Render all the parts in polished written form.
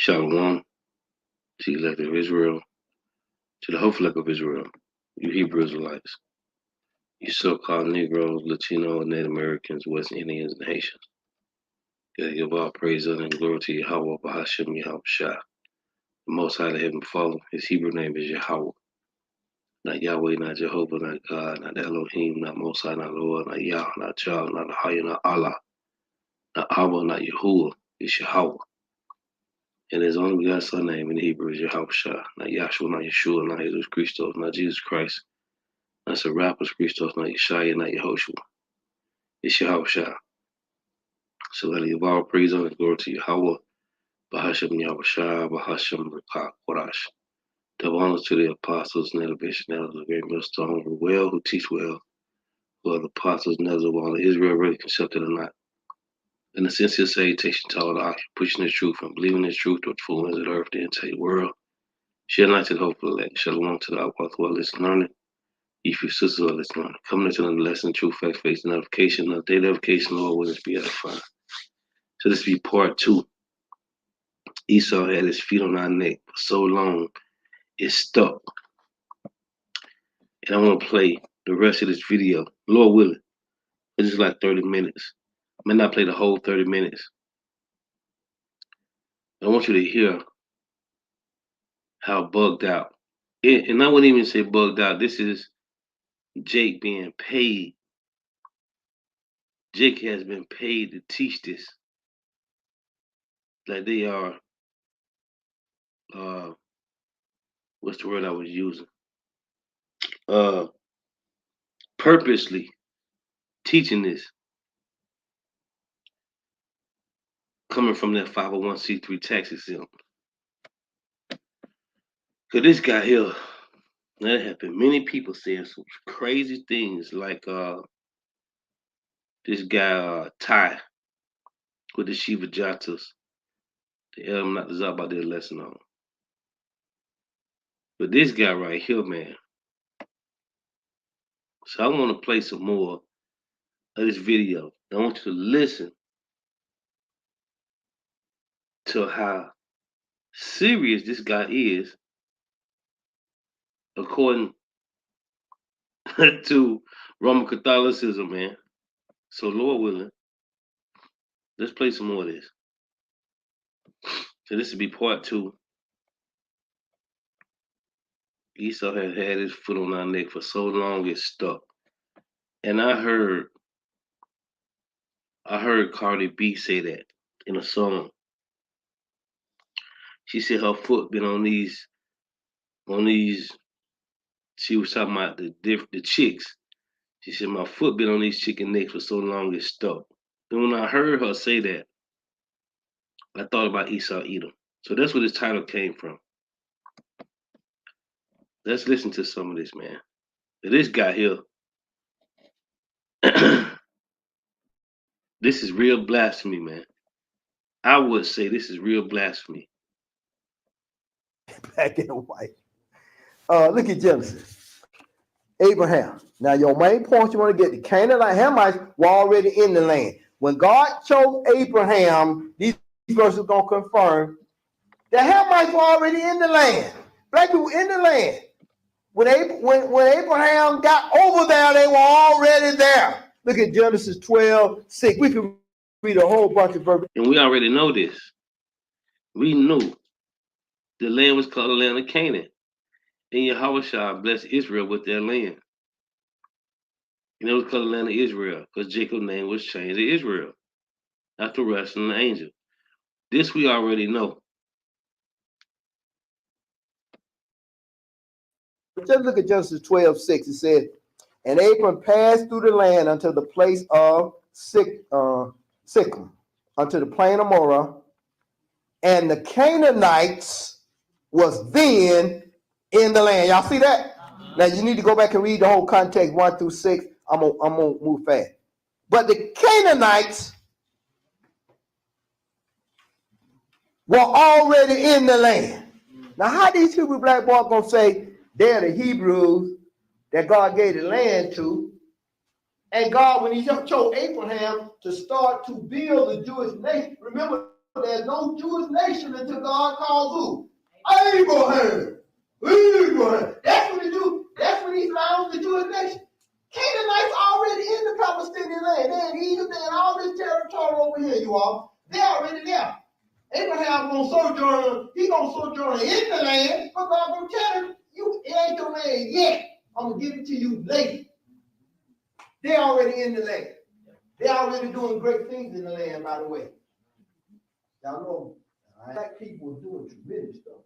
Shalom to the elect of Israel, to the whole flock of Israel, you Hebrew Israelites, you so-called Negroes, Latino, Native Americans, West Indians, and Haitians. Gotta give all praise, honor, and glory to Yahweh, Bahashem, Yahweh Shah. The Most High, the Heavenly Father, his Hebrew name is Yahweh. Not Yahweh, not Jehovah, not God, not Elohim, not Most High, not Lord, not Yah, not Jah, not Ahaya, not Allah, not Abba, not Yahuwah. It's Yahweh. And his only begotten son name in Hebrew is Yahweh Shah. Not Yahshua, not Yeshua, not Jesus Christos, not Jesus Christ. Not Serapis Christos, not Yeshaya, not Yehoshua. It's Yahweh Shah. So let give all praise and glory to Yahweh. Bahashem Yahweh Shah, Bahashem Rekah Korash. Double honors to the apostles and elevation elders of great millstone who well, who teach well, who are the apostles and elders of all of Israel, really accepted or not. And the sincere salutation to all the occupants pushing the truth and believing the truth with full ends of the earth, the entire world. Share light to the hope of the elect. Shalom to the outcast who are listening, learning. If your sisters are listening, coming into another lesson, truth, fact, faith, notification, another day notification, Lord, will this be edifying. So this be part 2. Esau had his feet on our neck for so long, it's stuck. And I want to play the rest of this video, Lord willing. It's just like 30 minutes. I may not play the whole 30 minutes. I want you to hear how bugged out. And I wouldn't even say bugged out. This is Jake being paid. Jake has been paid to teach this. Like they are, what's the word I was using? Purposely teaching this. Coming from that 501c3 tax exempt. Because this guy here, that happened. Many people saying some crazy things like this guy Ty with the Shiva Jatas. The Elm not the Zab did a lesson on. But this guy right here, man. So I want to play some more of this video. I want you to listen to how serious this guy is according to Roman Catholicism, man. So Lord willing, let's play some more of this. So this will be part 2. Esau had had his foot on our neck for so long it's stuck. And I heard Cardi B say that in a song. She said her foot been on these. She was talking about the chicks. She said my foot been on these chicken necks for so long it's stuck. And when I heard her say that, I thought about Esau Edom. So that's where this title came from. Let's listen to some of this, man. This guy here, this is real blasphemy, man. I would say this is real blasphemy. Back in the white. Look at Genesis. Abraham. Now, your main point you want to get, the Canaanite Hamites were already in the land. When God chose Abraham, these verses are going to confirm the Hamites were already in the land. Black people in the land. When Abraham got over there, they were already there. Look at Genesis 12:6. We can read a whole bunch of verses. And we already know this. We knew the land was called the land of Canaan. And Yahweh blessed Israel with their land. And it was called the land of Israel because Jacob's name was changed to Israel after wrestling the angel. This we already know. Just look at Genesis 12:6. It said, and Abram passed through the land unto the place of Sichem, unto the plain of Morah, and the Canaanites was then in the land. Y'all see that? Now you need to go back and read the whole context 1 through 6. I'm gonna move fast. But the Canaanites were already in the land. Now, how these Hebrew black boys gonna say they're the Hebrews that God gave the land to? And God, when he chose Abraham to start to build the Jewish nation, remember there's no Jewish nation until God calls who? Abraham. Abraham. That's what he do. That's when he found the Jewish nation. Canaanites already in the Palestinian land. They're in Egypt, they're in all this territory over here, you all. They're already there. Abraham gonna sojourn, he gonna sojourn in the land, but God gonna tell him, it ain't your land yet. I'm gonna give it to you later. They're already in the land. They're already doing great things in the land, by the way. Y'all know, black people were doing tremendous stuff.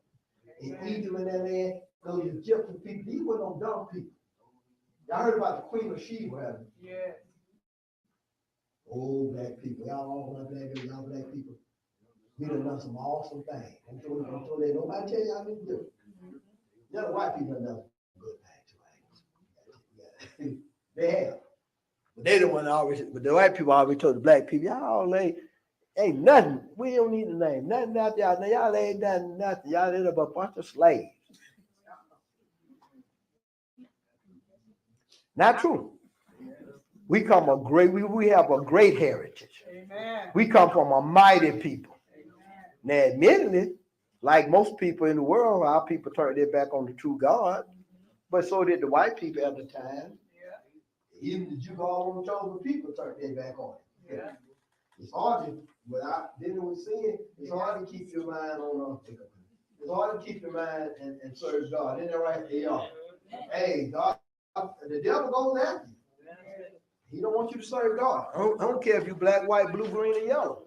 In Egypt and that land, those Egyptian people, these were no dumb people. Y'all heard about the Queen of Sheba, haven't you? Yeah. Oh, black people. Y'all all black people, y'all black people. We done some awesome things. I'm sure that nobody tell y'all anything different. The other white people done some good things too. They have. But they the one always, but the white people always told the black people, y'all ain't nothing. We don't need a name. Nothing out y'all. Now y'all ain't done nothing. Y'all ended up a bunch of slaves. Not true. We have a great heritage. Amen. We come from a mighty people. Amen. Now, admittedly, like most people in the world, our people turned their back on the true God, but so did the white people at the time. Yeah. Even the Jews, all them chosen people, turned their back on it. Yeah. It's hard to, without dealing with sin, it's hard to keep your mind on. It's hard to keep your mind and serve God. Isn't that right? They are. Hey, God, the devil goes after you. He don't want you to serve God. I don't care if you're black, white, blue, green, and yellow.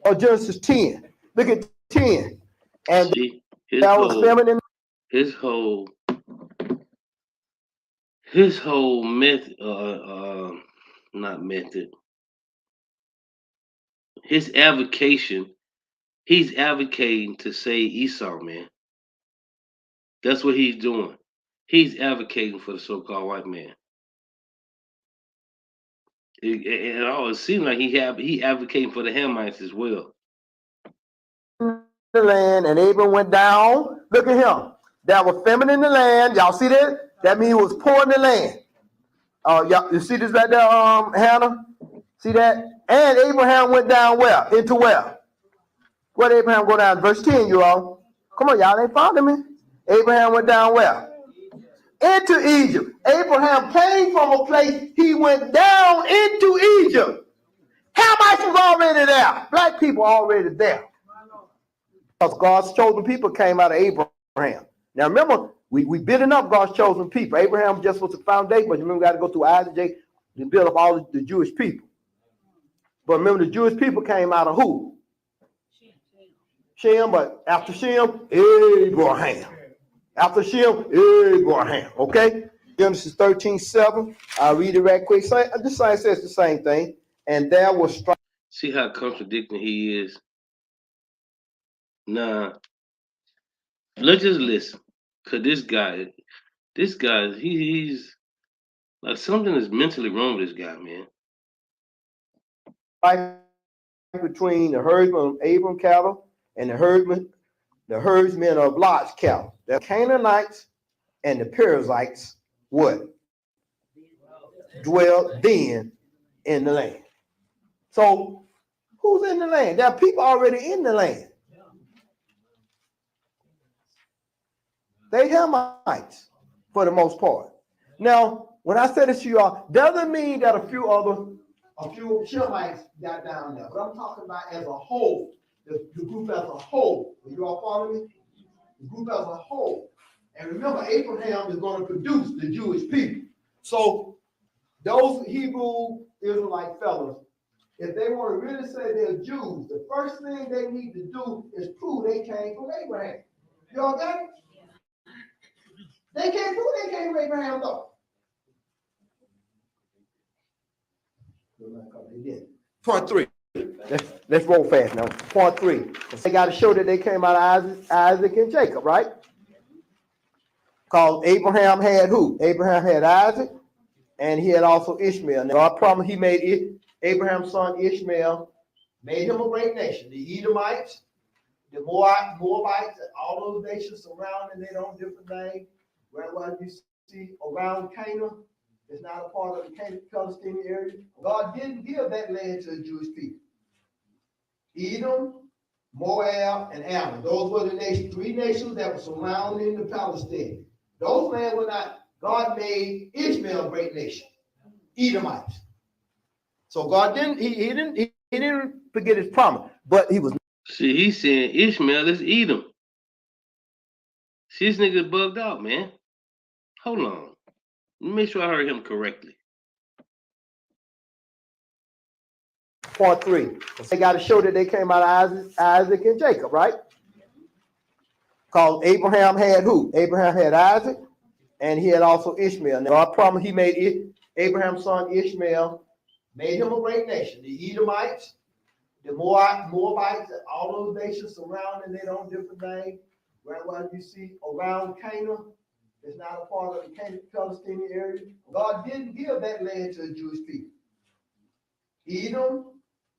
Or Genesis 10. Look at 10. And see, that was feminine. His whole method, not method. His avocation. He's advocating to save Esau, man. That's what he's doing. He's advocating for the so-called white man. It seems like he advocating for the Hamites as well. The land, and Abram went down. Look at him. That was feminine in the land. Y'all see that? That means he was poor in the land. Y'all, you see this right there, Hannah? See that? And Abraham went down where? Into where? Where did Abraham go down? Verse 10, you all. Come on, y'all ain't following me. Abraham went down where? Into Egypt. Abraham came from a place, he went down into Egypt. Hamites was already there. Black people already there. Because God's chosen people came out of Abraham. Now remember, we building up God's chosen people. Abraham just was the foundation, but remember we got to go through Isaac, Jacob, to build up all the Jewish people. But remember the Jewish people came out of who? Shem, but after Shem, Abraham. After Shem, Abraham. Okay? Genesis 13:7. I'll read it right quick. This sign says the same thing. And there was strife. See how contradicting he is? Nah. Let's just listen. Cause this guy, he's like something is mentally wrong with this guy, man. Between the herdsmen of Abram cattle and the herdsmen of Lot's cattle. The Canaanites and the Perizzites would dwell then in the land. So who's in the land? There are people already in the land. They Hamites for the most part. Now, when I say this to you all, doesn't mean that a few Shemites got down there, but I'm talking about as a whole, the group as a whole. Are you all following me? The group as a whole. And remember, Abraham is going to produce the Jewish people. So those Hebrew Israelite fellows, if they want to really say they're Jews, the first thing they need to do is prove they came from Abraham. You all got it? They can't prove they came from Abraham, though. Point 3. Let's roll fast now. Point 3. They got to show that they came out of Isaac and Jacob, right? Because Abraham had who? Abraham had Isaac, and he had also Ishmael. Now, I promise he made Abraham's son Ishmael, made him a great nation. The Edomites, the Moabites, and all those nations surrounding their own different names. Where you see around Canaan, it's not a part of the Palestinian area. God didn't give that land to the Jewish people. Edom, Moab, and Ammon. Those were the nations, three nations that were surrounding the Palestine. Those lands were not, God made Ishmael a great nation, Edomites. So God didn't, he didn't forget his promise, but he was. See, he's saying Ishmael is Edom. See, this nigga bugged out, man. Hold on. Let me make sure I heard him correctly. Point 3. They got to show that they came out of Isaac and Jacob, right? Because Abraham had who? Abraham had Isaac, and he had also Ishmael. Now, God promised he made Abraham's son Ishmael, made him a great nation. The Edomites, the Moabites, all those nations surrounding, they don't different names. Right, what you see around Canaan, it's not a part of the Canaan Palestinian area. God didn't give that land to the Jewish people. Edom,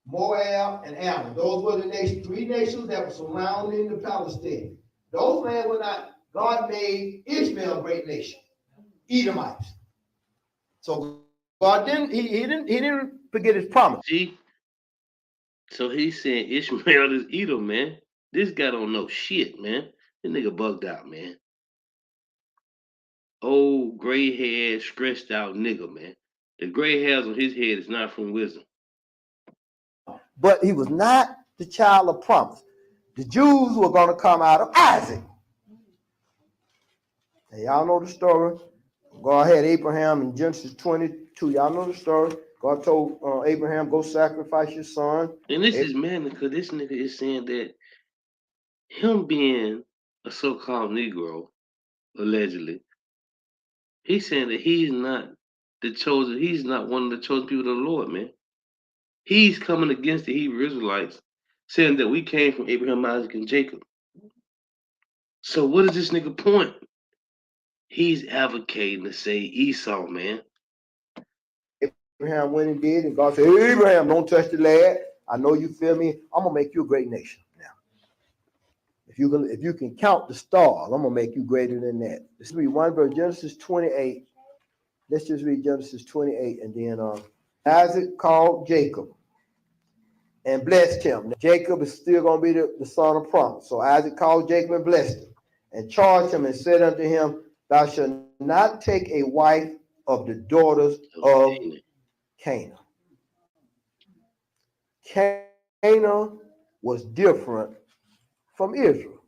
Moab, and Ammon. Those were the nations, three nations that were surrounding the Palestine. Those lands were not, God made Ishmael a great nation, Edomites. So God didn't, he didn't forget his promise. See? So he's saying Ishmael is Edom, man. This guy don't know shit, man. This nigga bugged out, man. Old, gray haired, stressed out nigga, man. The gray hairs on his head is not from wisdom. But he was not the child of promise. The Jews were going to come out of Isaac. And y'all know the story. God had Abraham in Genesis 22. Y'all know the story. God told Abraham, go sacrifice your son. And this is man because this nigga is saying that him being a so-called Negro, allegedly, he's saying that he's not the chosen, he's not one of the chosen people of the Lord, man. He's coming against the Hebrew Israelites, saying that we came from Abraham, Isaac, and Jacob. So what is this nigga point? He's advocating to say Esau, man. Abraham went and did, and God said, hey, Abraham, don't touch the lad. I know you feel me. I'm gonna make you a great nation now. If you can count the stars, I'm gonna make you greater than that. Let's read one verse, Genesis 28. Let's just read Genesis 28, and then Isaac called Jacob and blessed him. Now, Jacob is still gonna be the son of promise. So Isaac called Jacob and blessed him, and charged him and said unto him, thou shalt not take a wife of the daughters of Canaan. Canaan was different from Israel.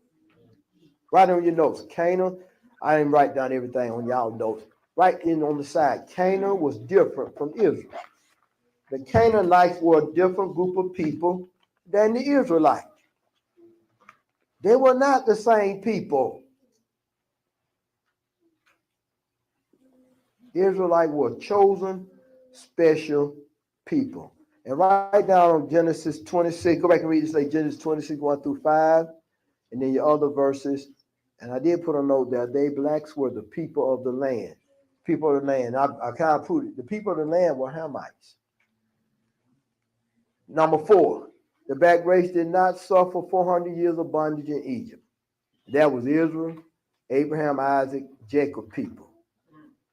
Write on your notes. Canaan, I didn't write down everything on y'all notes. Right in on the side, Canaan was different from Israel. The Canaanites were a different group of people than the Israelites. They were not the same people. Israelites were chosen, special people. And write down on Genesis 26, go back and read this, like Genesis 26, 1 through 5, and then your other verses. And I did put a note there, they blacks were the people of the land. People of the land. I kind of put it, the people of the land were Hamites. Number 4, the black race did not suffer 400 years of bondage in Egypt. That was Israel, Abraham, Isaac, Jacob people.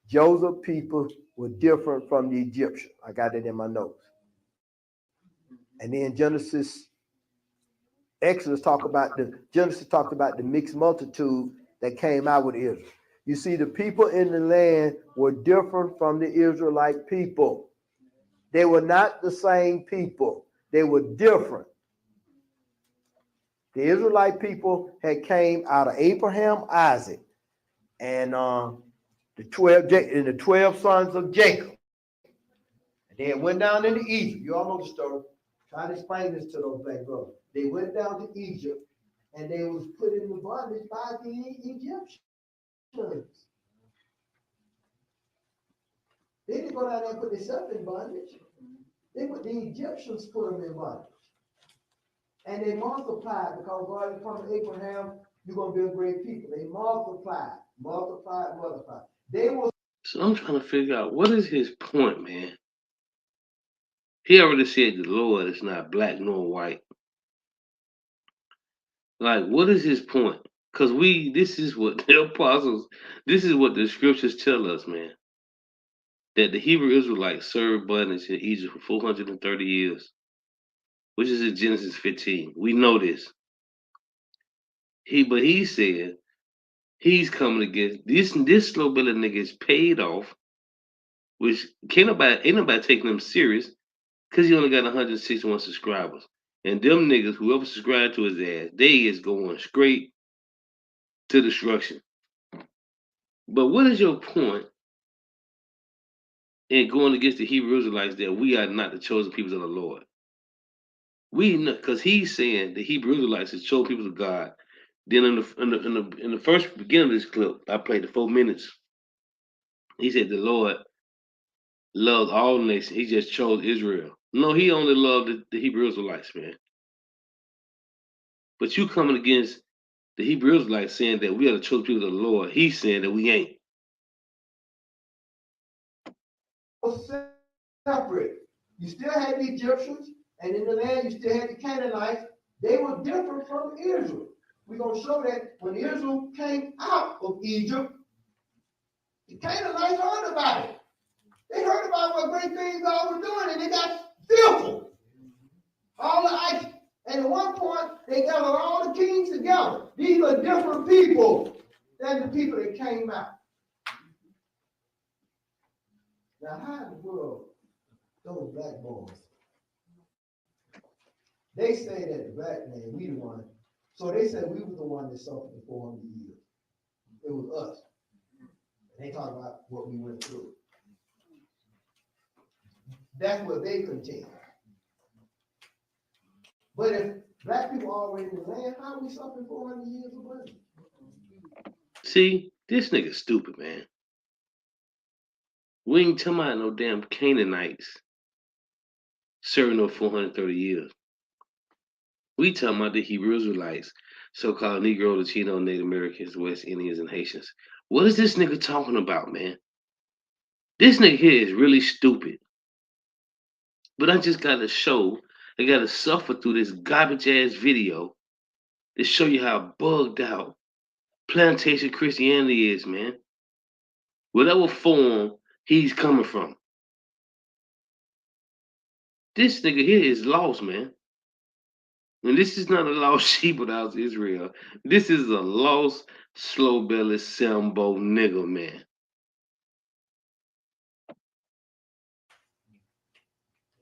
Joseph people were different from the Egyptians. I got it in my notes. And then Exodus talked about the mixed multitude that came out with Israel. You see, the people in the land were different from the Israelite people. They were not the same people. They were different. The Israelite people had came out of Abraham, Isaac, and the 12 sons of Jacob. And they went down into Egypt. You all know the story. Try to explain this to those black brothers. They went down to Egypt, and they was put in the bondage by the Egyptians. They didn't go down there and put themselves in bondage. The Egyptians put them in bondage. And they multiplied because God had promised Abraham, you're going to be a great people. They multiplied. They were. So I'm trying to figure out what is his point, man. He already said the Lord is not black nor white. Like, what is his point? Because this is what the apostles, this is what the scriptures tell us, man. That the Hebrew Israelites served bondage in Egypt for 430 years, which is in Genesis 15. We know this. But he said he's coming against this slow belly nigga is paid off, which ain't nobody taking him serious because he only got 161 subscribers. And them niggas, whoever subscribed to his ass, they is going straight to destruction. But what is your point in going against the Hebrew Israelites that we are not the chosen people of the Lord? We because he's saying the Hebrew Israelites is chosen people of God. Then in the first beginning of this clip, I played the 4 minutes. He said the Lord loved all nations. He just chose Israel. No, he only loved the Hebrew Israelites, man. But you coming against the Hebrew Israelites saying that we are the chosen people of the Lord. He's saying that we ain't. Separate. You still had the Egyptians, and in the land you still had the Canaanites. They were different from Israel. We're going to show that when Israel came out of Egypt, the Canaanites heard about it. They heard about what great things God was doing, and they got fearful. All the ice. And at one point, they gathered all the kings together. These are different people than the people that came out. Now, how in the world those black boys? They say that the black man, we the one. So they said we was the one that suffered for 400 years. It was us. And they talk about what we went through. That's what they contend. But if black people already in the land, how are we suffering 400 years of bloodshed? See, this nigga stupid, man. We ain't talking about no damn Canaanites serving no 430 years. We talking about the Hebrew Israelites, so-called Negro, Latino, Native Americans, West Indians, and Haitians. What is this nigga talking about, man? This nigga here is really stupid. But I just gotta show, I gotta suffer through this garbage ass video to show you how bugged out plantation Christianity is, man. Whatever form he's coming from. This nigga here is lost, man. And this is not a lost sheep without Israel. This is a lost, slow belly Sambo nigga, man.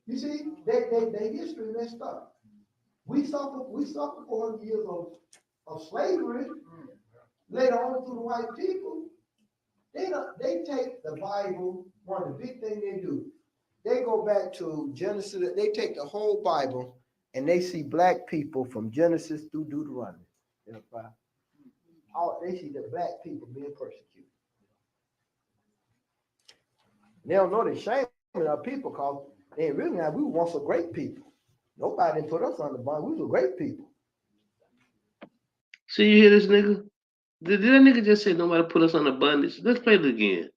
You see, their history messed up. We suffered 400 years of slavery. Later on through the white people, they take the Bible. One of the big things they do, they go back to Genesis. They take the whole Bible and they see black people from Genesis through Deuteronomy. They see the black people being persecuted. They don't know they're shaming our people because they ain't really now. We were once a great people. Nobody didn't put us on the bond. We were great people. See, you hear this nigga? Did that nigga just say nobody put us on the bondage? Let's play it again.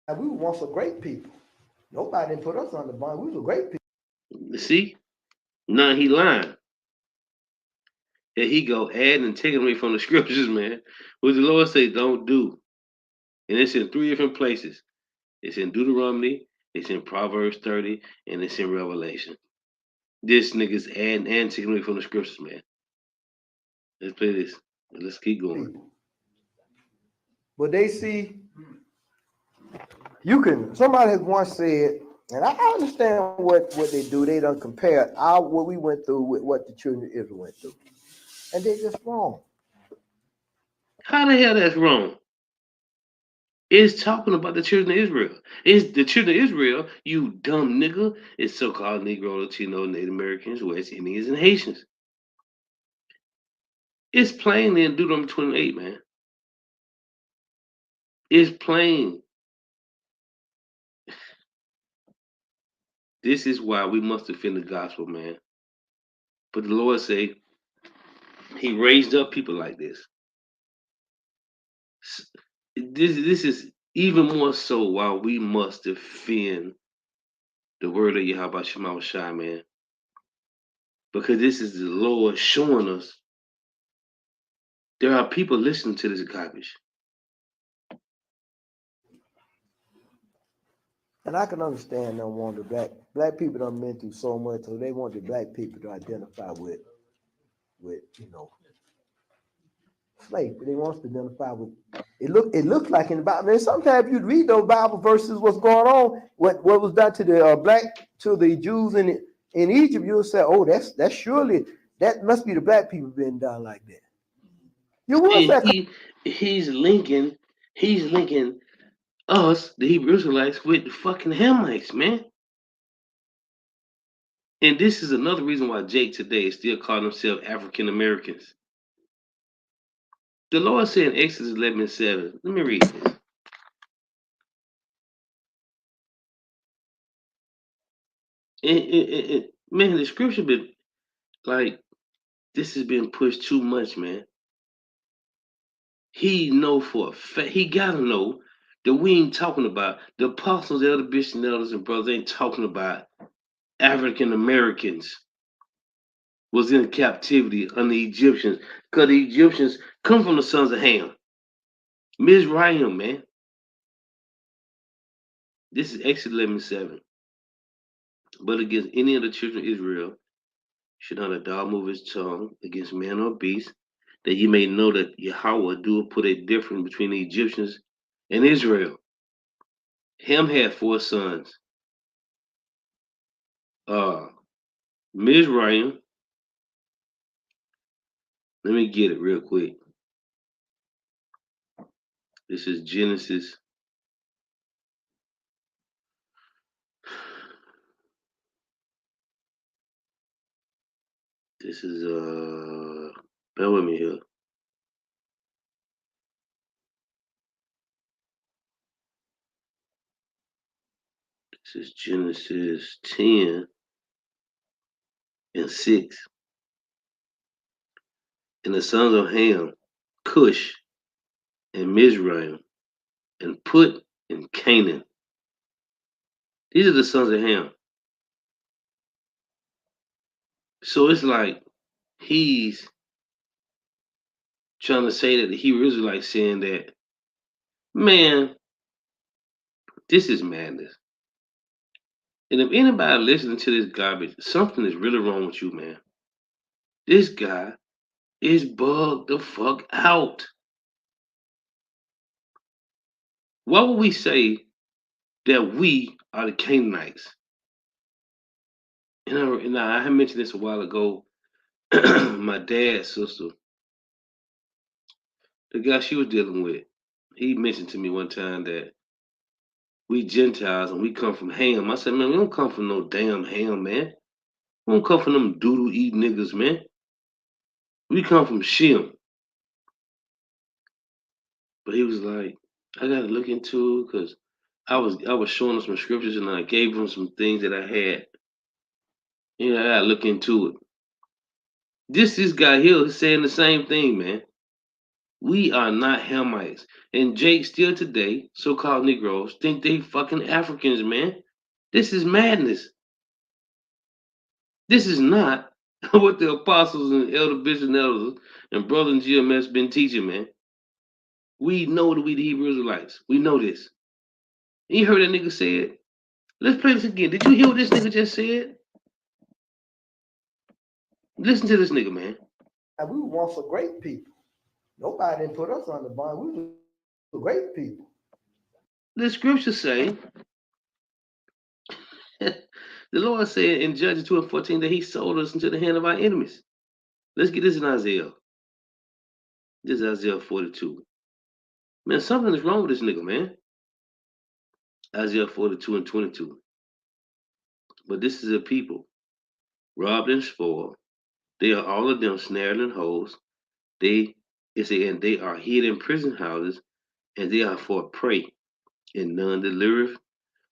And we were once a great people. Nobody didn't put us on the bond. We were great people. See? Now he lying. And he go adding and taking away from the scriptures, man. What the Lord say don't do. And it's in 3 different places. It's in Deuteronomy, it's in Proverbs 30, and it's in Revelation. This nigga's adding and taking away from the scriptures, man. Let's play this. Let's keep going. But they see, somebody has once said, and I understand what they do. They don't compare what we went through with what the children of Israel went through. And they're just wrong. How the hell that's wrong? It's talking about the children of Israel. It's the children of Israel, you dumb nigga. It's so-called Negro, Latino, Native Americans, West Indians, and Haitians. It's plain in Deuteronomy 28, man. It's plain. This is why we must defend the gospel, man. But the Lord say he raised up people like this. This is even more so why we must defend the word of Yahweh Shema Shai, man. Because this is the Lord showing us there are people listening to this garbage. And I can understand them wanting the black people done been through so much, so they want the black people to identify with slavery. They want us to identify with it looks like in the Bible. And sometimes you read those Bible verses, what's going on, what was done to the black to the Jews in Egypt, you'll say, oh, that's surely that must be the black people being done like that. You would And say, he's linking us, the Hebrew Israelites, with the fucking Hamites, man. And this is another reason why Jake today is still calling himself African Americans. The Lord said in Exodus 11:7. Let me read this. Man, the scripture been like this has been pushed too much, man. He know for a fact. He gotta know that we ain't talking about the apostles, elder bishops, and elders and brothers ain't talking about African Americans was in captivity under the Egyptians, because the Egyptians come from the sons of Ham. Mizraim, man. This is Exodus 11:7. But against any of the children of Israel should not a dog move his tongue against man or beast, that ye may know that Yahweh do put a difference between the Egyptians and Israel. Ham had four sons. Uh Mizraim. Let me get it real quick. This is Genesis. This is bear with me here. This is Genesis 10:6. And the sons of Ham, Cush and Mizraim, and Put in Canaan. These are the sons of Ham. So it's like he's trying to say that the Hebrew Israelites saying that, man, this is madness. And if anybody listening to this garbage, something is really wrong with you, man. This guy is bugged the fuck out. Why would we say that we are the Canaanites? I had mentioned this a while ago. My dad's sister, the guy she was dealing with, he mentioned to me one time that we Gentiles and we come from Ham. I said, man, we don't come from no damn Ham, man. We don't come from them doodle eat niggas, man. We come from Shem. But he was like, I gotta look into it because I was showing him some scriptures and I gave him some things that I had. You know, I gotta look into it. This guy here is saying the same thing, man. We are not Hamites. And Jake still today, so-called Negroes, think they fucking Africans, man. This is madness. This is not what the apostles and elder bishops and elders and brother and GMS been teaching, man. We know that we the Hebrew Israelites. We know this. You heard that nigga say it? Let's play this again. Did you hear what this nigga just said? Listen to this nigga, man. we were once a great people. Nobody didn't put us on the bond. We were great people. The scriptures say, the Lord said in Judges 2:14 that he sold us into the hand of our enemies. Let's get this in Isaiah. This is Isaiah 42. Man, something is wrong with this nigga, man. Isaiah 42:22. But this is a people robbed and spoiled. They are all of them snared in holes. And they are hid in prison houses, and they are for prey, and none delivereth,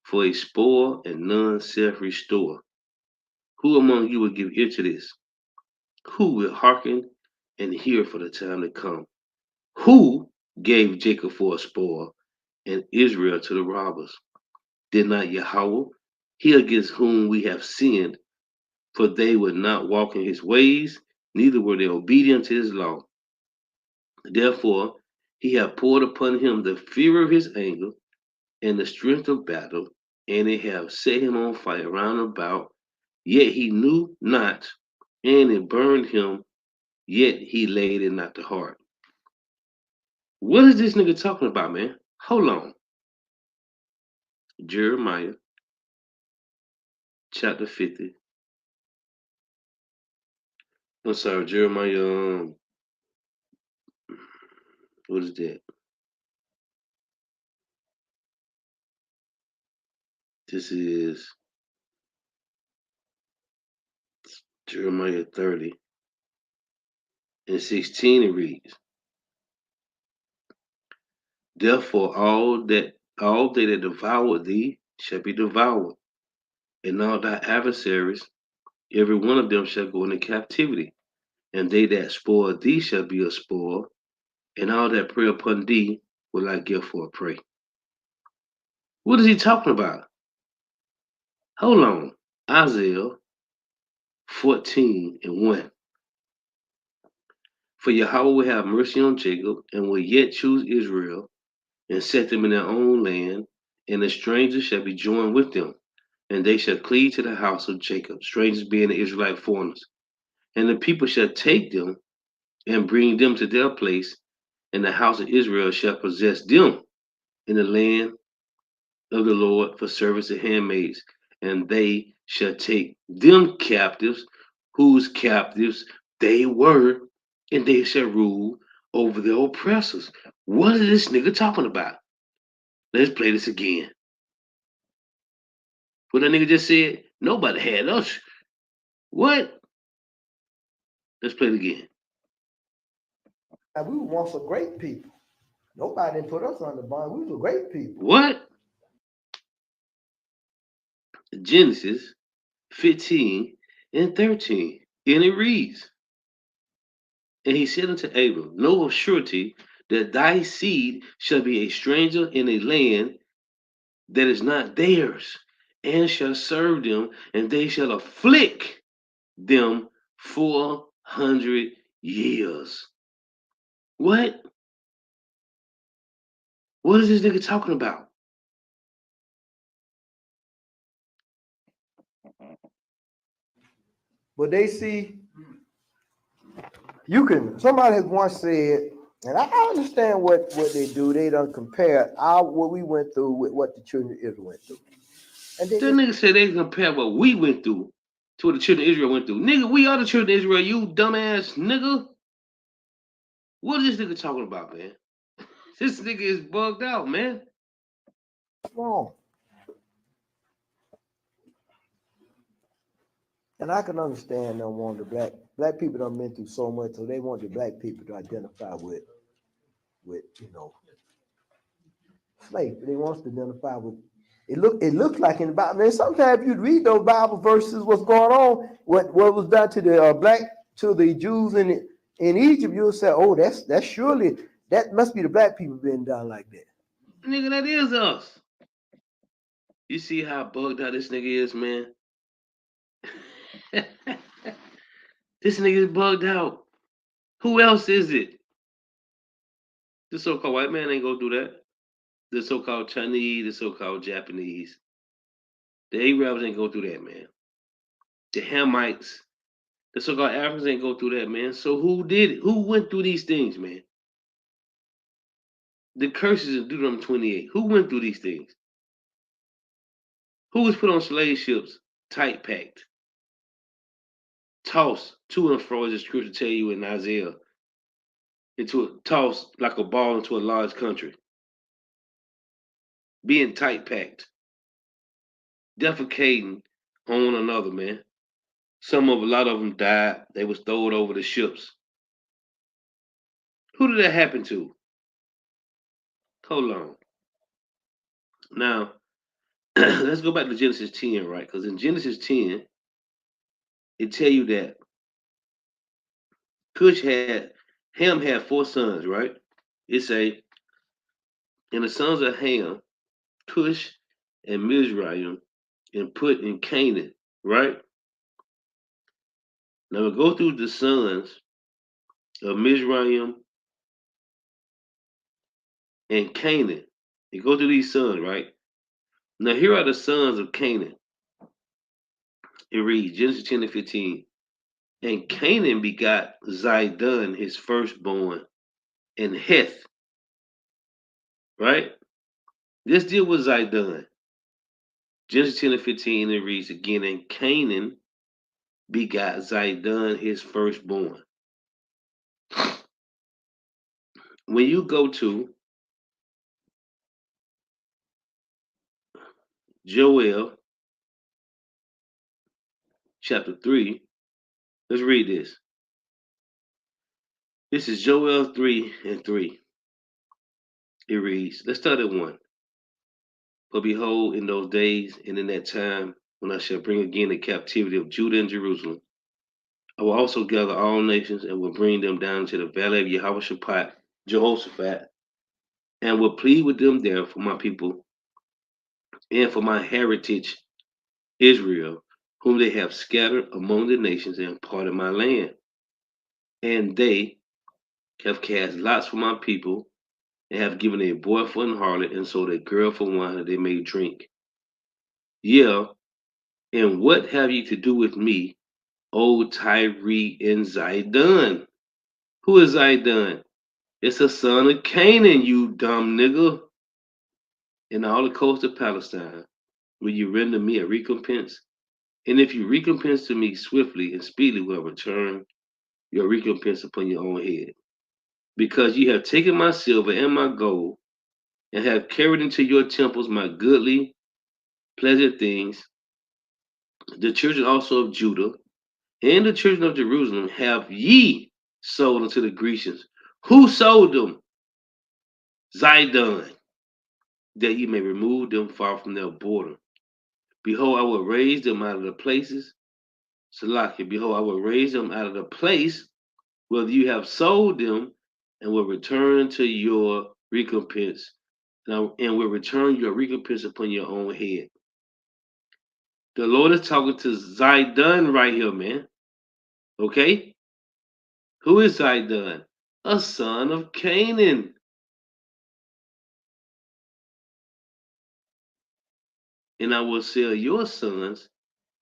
for a spoil, and none self restore. Who among you will give ear to this? Who will hearken and hear for the time to come? Who gave Jacob for a spoil and Israel to the robbers? Did not Yahweh, he against whom we have sinned, for they would not walk in his ways, neither were they obedient to his law. Therefore, he hath poured upon him the fear of his anger and the strength of battle, and they have set him on fire round about, yet he knew not, and it burned him, yet he laid it not to heart. What is this nigga talking about, man? Hold on. Jeremiah chapter 50. I'm sorry, Jeremiah, what is that? This is Jeremiah 30 and 16. It reads, therefore all they that devour thee shall be devoured, and all thy adversaries, every one of them shall go into captivity, and they that spoil thee shall be a spoil, and all that prey upon thee will I give for a prey. What is he talking about? Hold on. Isaiah 14 and 1. For Yahweh will have mercy on Jacob, and will yet choose Israel, and set them in their own land, and the strangers shall be joined with them, and they shall cleave to the house of Jacob, strangers being the Israelite foreigners. And the people shall take them and bring them to their place, and the house of Israel shall possess them in the land of the Lord for service of handmaids, and they shall take them captives, whose captives they were, and they shall rule over the oppressors. What is this nigga talking about? Let's play this again. What that nigga just said? Nobody had us. What? Let's play it again. And we were once a great people. Nobody didn't put us on the bond. We were great people. What? Genesis 15 and 13. And it reads, and he said unto Abram, know of surety that thy seed shall be a stranger in a land that is not theirs, and shall serve them, and they shall afflict them 400 years. What? What is this nigga talking about? But they see, you can, somebody has once said, and I understand what they do. They don't compare what we went through with what the children of Israel went through. And That nigga said they compare what we went through to what the children of Israel went through. Nigga, we are the children of Israel, you dumbass nigga. What is this nigga talking about, man? This nigga is bugged out, man. what's wrong? And I can understand them wanting the black people done been through so much, so they want the black people to identify with slavery. They want to identify with it looks like in the Bible. Man, sometimes you read those Bible verses, what's going on, what was done to the black to the Jews in Egypt, you'll say, oh, that's surely that must be the black people being done like that. Nigga, that is us. You see how bugged out this nigga is, man? This nigga is bugged out. Who else is it? The so-called white man ain't gonna do that. The so-called Chinese, the so-called Japanese. The Arabs ain't go through that, man. The Hamites, the so-called Africans ain't go through that, man. So who did it? Who went through these things, man? The curses of Deuteronomy 28. Who went through these things? Who was put on slave ships, tight packed, tossed to and fro, as the scripture tell you in Isaiah, tossed like a ball into a large country, being tight packed, defecating on one another, man. A lot of them died. They was thrown over the ships. Who did that happen to? Hold on. Now, let's go back to Genesis 10, right? Because in Genesis 10, it tell you that Ham had four sons, right? It say, and the sons of Ham, Cush and Mizraim, and put in Canaan, right? Now we go through the sons of Mizraim and Canaan. You go through these sons, right? Now here are the sons of Canaan. It reads Genesis 10 and 15. And Canaan begot Zidon, his firstborn, and Heth, right? Let's deal with Zidon. Genesis 10 and 15, it reads again, and Canaan begot Zidon, his firstborn. When you go to Joel chapter 3, let's read this. This is Joel 3 and 3. It reads, let's start at 1. For behold, in those days and in that time, when I shall bring again the captivity of Judah and Jerusalem, I will also gather all nations and will bring them down to the valley of Jehoshaphat, and will plead with them there for my people and for my heritage, Israel, whom they have scattered among the nations and parted my land. And they have cast lots for my people, and have given a boy for an harlot, and sold a girl for wine that they may drink. Yeah, and what have ye to do with me, O Tyre and Zidon? Who is Zidon? It's a son of Canaan, you dumb nigga. In all the coast of Palestine, will you render me a recompense? And if you recompense to me swiftly and speedily, will return your recompense upon your own head. Because you have taken my silver and my gold, and have carried into your temples my goodly, pleasant things, the children also of Judah and the children of Jerusalem have ye sold unto the Grecians. Who sold them? Zidon, that ye may remove them far from their border. Behold, I will raise them out of the places. Salakia, behold, I will raise them out of the place where you have sold them, and will return to your recompense. Now, and will return your recompense upon your own head. The Lord is talking to Zidon right here, man. Okay? Who is Zidon? A son of Canaan. And I will sell your sons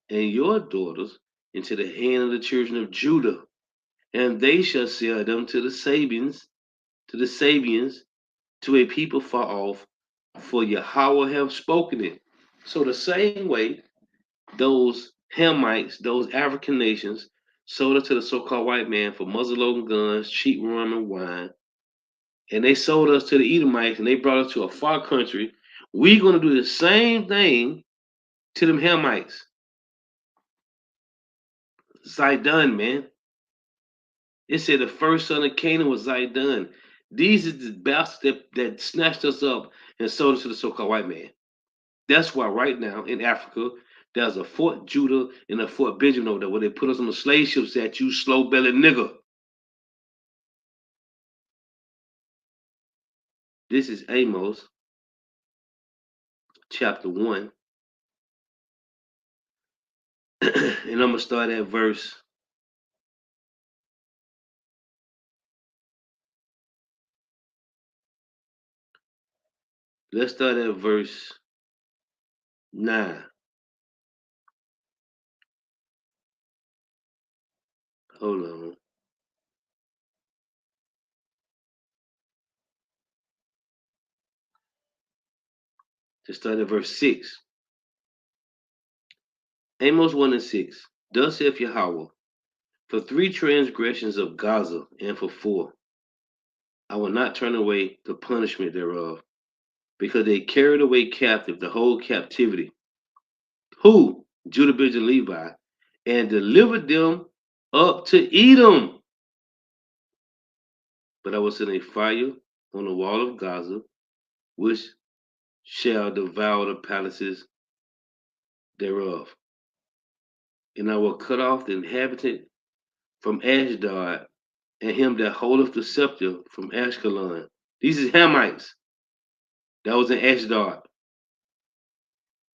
and your daughters into the hand of the children of Judah, and they shall sell them to the Sabians, to a people far off, for Yahweh have spoken it. So the same way those Hamites, those African nations, sold it to the so-called white man for muzzle-loading guns, cheap rum and wine, and they sold us to the Edomites, and they brought us to a far country. We're going to do the same thing to them Hamites. Zidon, man. It said the first son of Canaan was Zidon. These are the bastards that snatched us up and sold us to the so-called white man. That's why right now in Africa, there's a Fort Judah and a Fort Benjamin over there where they put us on the slave ships at you slow-bellied nigger. This is Amos chapter 1. And I'm going to start at verse. Let's start at verse 9. Hold on. Let's start at verse 6. Amos 1 and 6. Thus saith Yahweh, for 3 transgressions of Gaza, and for 4, I will not turn away the punishment thereof, because they carried away captive the whole captivity. Who? Judah, Benjamin, Levi, and delivered them up to Edom. But I will send a fire on the wall of Gaza, which shall devour the palaces thereof. And I will cut off the inhabitant from Ashdod, and him that holdeth the scepter from Ashkelon. These is Hamites. That was in Ashdod.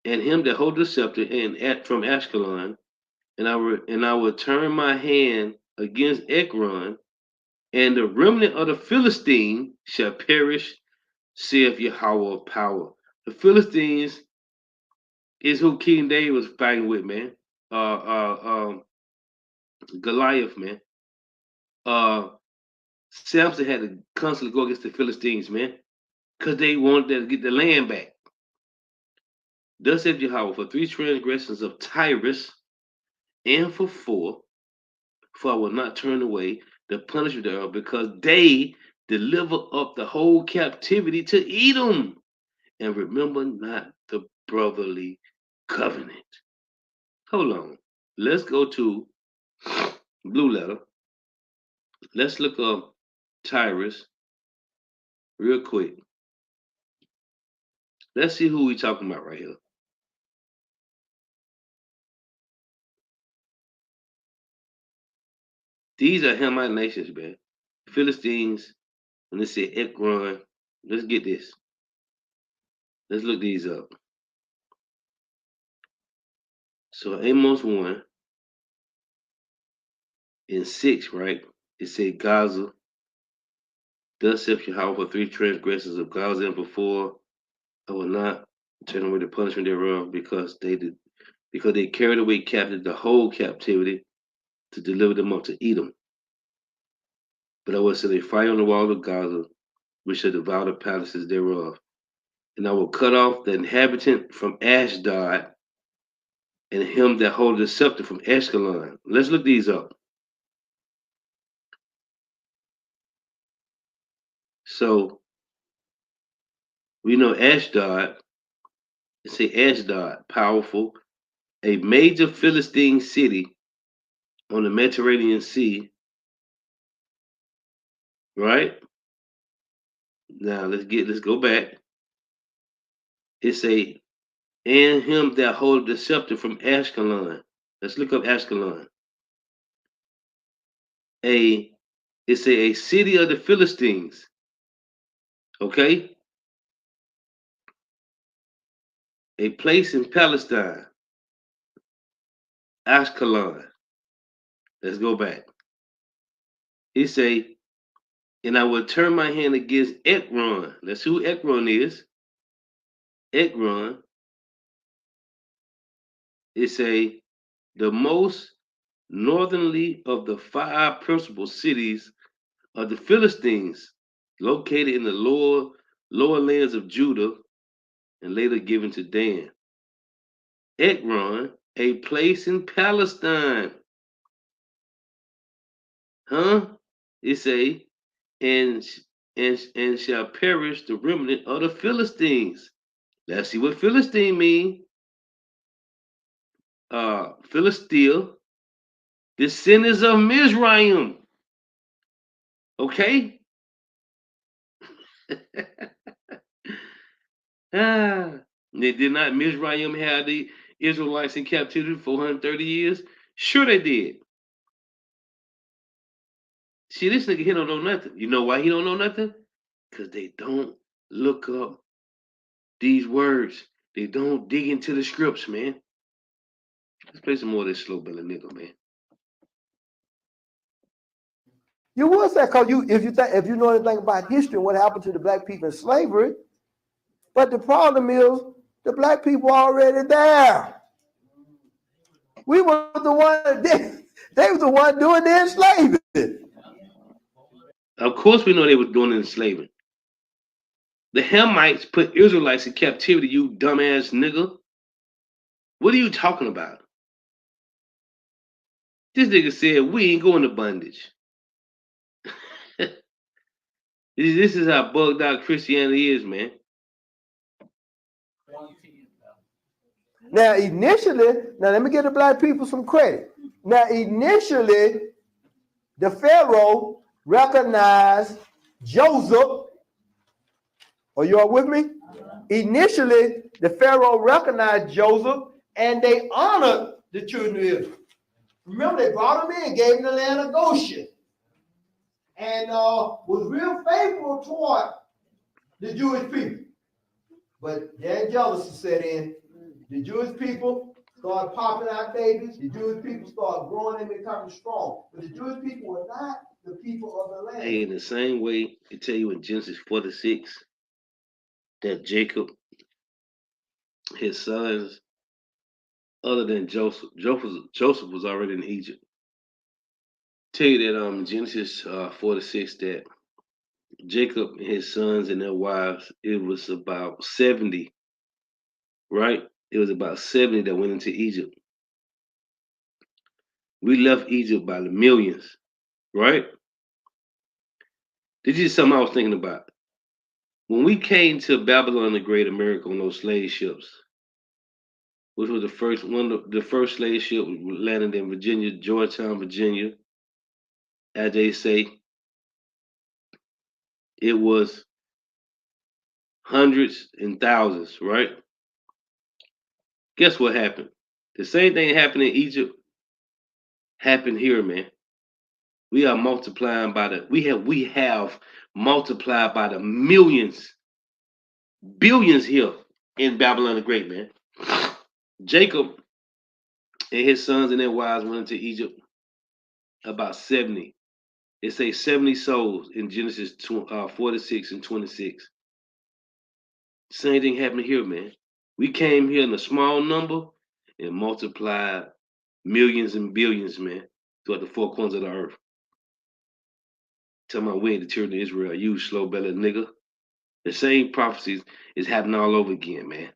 And him that holdeth the scepter from Ashkelon, and I will turn my hand against Ekron, and the remnant of the Philistine shall perish, saith Yahweh of power. The Philistines is who King David was fighting with, man. Goliath, man. Uh, Samson had to constantly go against the Philistines, man, because they wanted to get the land back. Thus said Jehovah, for 3 transgressions of Tyrus, and for I will not turn away the punishment thereof, because they deliver up the whole captivity to Edom, and remember not the brotherly covenant. Hold on. Let's go to Blue Letter. Let's look up Tyrus real quick. Let's see who we talking about right here. These are Hamite nations, man. Philistines, and let's say Ekron. Let's get this. Let's look these up. So Amos 1 and 6, right? It said Gaza. Thus saith Yahweh, for 3 transgressions of Gaza, and for 4 I will not turn away the punishment thereof, because they carried away captive the whole captivity to deliver them up to Edom. But I will set a fire on the wall of Gaza, which shall devour the palaces thereof. And I will cut off the inhabitant from Ashdod, and him that holdeth the scepter from Ashkelon. Let's look these up. So we know Ashdod, say Ashdod, powerful, a major Philistine city on the Mediterranean Sea, right? Now let's go back. It's a and him that holdeth the scepter from Ashkelon. Let's look up Ashkelon. It's a city of the Philistines. Okay? A place in Palestine. Ashkelon. Let's go back. He say, and I will turn my hand against Ekron. That's who Ekron is. Ekron is the most northernly of the 5 principal cities of the Philistines, located in the lower lands of Judah, and later given to Dan. Ekron, a place in Palestine. Huh? It say, and and shall perish the remnant of the Philistines. Let's see what Philistine mean. Philistia, descendants of Mizraim. Okay? Did not Mizraim have the Israelites in captivity for 430 years? Sure they did. See, this nigga, he don't know nothing. You know why he don't know nothing? Because they don't look up these words. They don't dig into the scripts, man. Let's play some more of this slow belly nigga, man. You would say, because if you know anything about history and what happened to the black people in slavery, but the problem is the black people already there. We were the one they were the one doing the enslaving. Of course we know they were doing enslavement. The Hamites put Israelites in captivity, you dumbass nigga. What are you talking about? This nigga said we ain't going to bondage. This is how bugged out Christianity is, man. Now, let me give the black people some credit. Now, initially, the Pharaoh recognized Joseph. Are you all with me? Initially, the Pharaoh recognized Joseph and they honored the children of Israel. Remember, they brought them in, gave them the land of Goshen, and was real faithful toward the Jewish people. But then jealousy set in. The Jewish people started popping out babies. The Jewish people started growing and becoming strong. But the Jewish people were not the people of the land. Hey, in the same way, it tell you in Genesis 46 that Jacob, his sons, other than Joseph. Joseph was already in Egypt. Tell you that Genesis 46 that Jacob and his sons and their wives, it was about 70, right? It was about 70 that went into Egypt. We left Egypt by the millions, right? This is something I was thinking about. When we came to Babylon the Great America on those slave ships, which was the first one, the first slave ship landed in Virginia, Georgetown, Virginia, as they say, it was hundreds and thousands, right? Guess what happened? The same thing happened in Egypt happened here, man. We are multiplying by the we have multiplied by the millions, billions here in Babylon the Great, man. Jacob and his sons and their wives went into Egypt about 70. It say 70 souls in Genesis 46 and 26. Same thing happened here, man. We came here in a small number and multiplied millions and billions, man, throughout the four corners of the earth. Tell my we ain't the children of Israel, you slow bellied nigga. The same prophecies is happening all over again, man.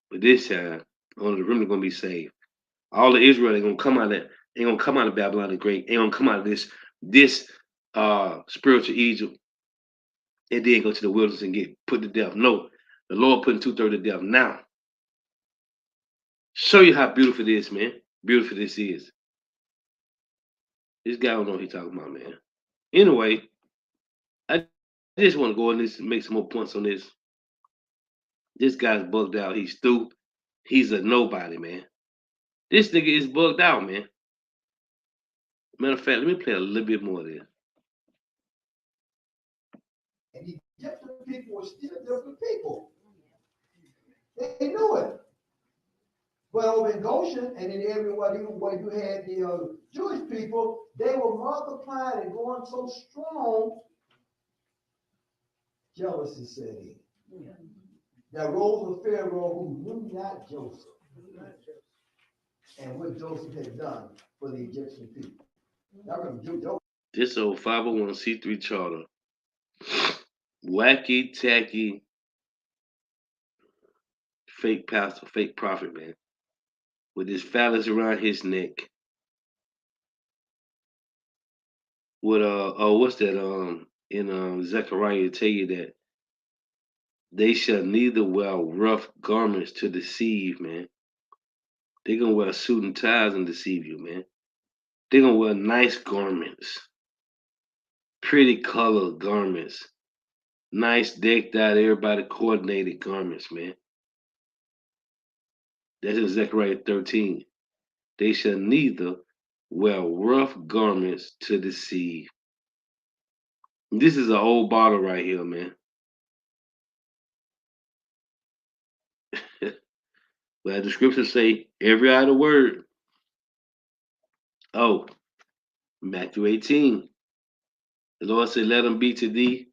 But this time, only the remnant gonna be saved. All of Israel ain't gonna come out of that, ain't gonna come out of Babylon the Great, ain't gonna come out of this spiritual Egypt and then go to the wilderness and get put to death. No, the Lord putting 2/3 to death now. Show you how beautiful it is, man. Beautiful this is. This guy don't know what he's talking about, man. Anyway, I just want to go on this and make some more points on this. This guy's bugged out. He's through. He's a nobody, man. This nigga is bugged out, man. Matter of fact, let me play a little bit more of this. And the Egyptian people were still different people. They knew it. But over in Goshen and in everywhere where you had the Jewish people, they were multiplying and going so strong, jealousy set in. There rose a Pharaoh who knew not Joseph and what Joseph had done for the Egyptian people. Now remember, Joseph. This old 501c3 charter, wacky, tacky, fake pastor, fake prophet, man, with this phallus around his neck. With what's that? In Zechariah tell you that they shall neither wear rough garments to deceive, man. They're gonna wear suit and ties and deceive you, man. They're gonna wear nice garments, pretty colored garments, nice decked out, everybody coordinated garments, man. That's in Zechariah 13. They shall neither wear rough garments to deceive. This is an old bottle right here, man. But the scriptures say every other word. Oh, Matthew 18. The Lord said, let them be to thee.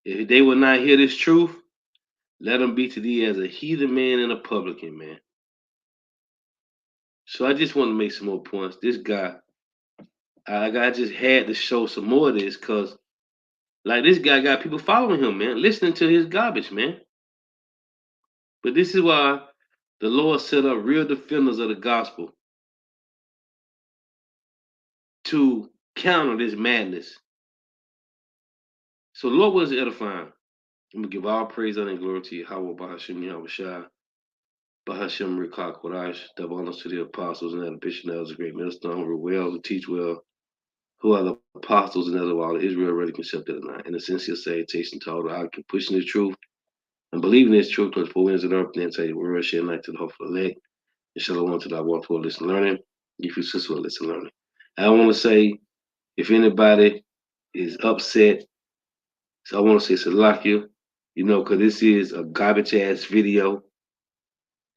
If they will not hear this truth, let them be to thee as a heathen man and a publican, man. So I just want to make some more points. This guy, I just had to show some more of this because, like, this guy got people following him, man, listening to his garbage, man. But this is why the Lord set up real defenders of the gospel to counter this madness. So the Lord was edifying. I'm gonna give all praise honor and glory to Yahweh, Bahashim Yahushua, Bahashim Rikak Kodash, double honors to the apostles and the bishop and elders, great minister, who were well, who teach well, who are the apostles and elders of all of Israel, ready concepted or not. In the sincere salutation to all the out pushing the truth and believing this truth towards four winds of the earth, and then say the word, share light to the hopeful elect, and shalom to the walk for listen learning, if you sister will listen learning. I want to say, if anybody is upset, so I want to say Salakia, because this is a garbage ass video.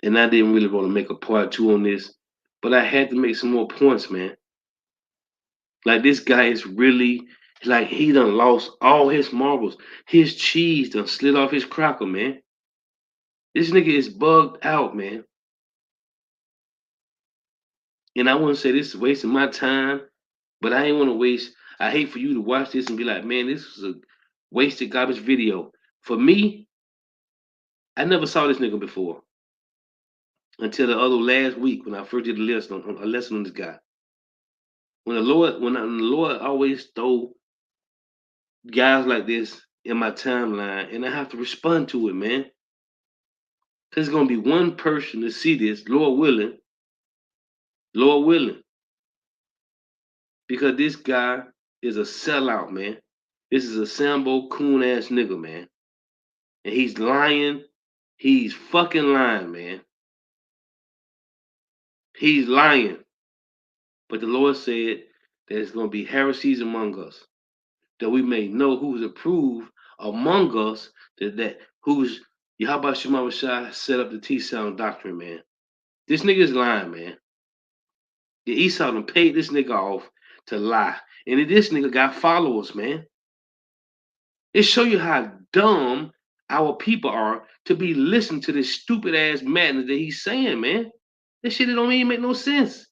And I didn't really want to make a part two on this, but I had to make some more points, man. Like, this guy is really, like, he done lost all his marbles. His cheese done slid off his cracker, man. This nigga is bugged out, man. And I wouldn't say this is wasting my time, but I ain't want to waste. I hate for you to watch this and be like, man, this is a wasted garbage video. For me, I never saw this nigga before until the other last week when I first did a lesson on this guy. When the Lord always throw guys like this in my timeline, and I have to respond to it, man. There's gonna be one person to see this, Lord willing, because this guy is a sellout, man. This is a Sambo coon ass nigga, man. And he's lying. He's fucking lying, man. He's lying. But the Lord said there's going to be heresies among us, that we may know who's approved among us, that who's Yahweh Shema Shai set up the T sound doctrine, man. This nigga is lying, man. The Esau done paid this nigga off to lie. And this nigga got followers, man. It show you how dumb our people are to be listening to this stupid ass madness that he's saying, man. This shit don't even make no sense.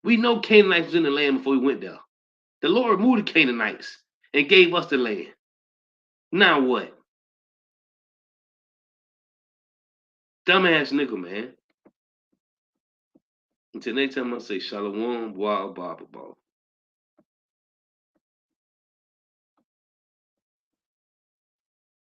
We know Canaanites was in the land before we went there. The Lord removed the Canaanites and gave us the land. Now what? Dumbass nigga, man. Until next time I say Shalom, Boa, Baba,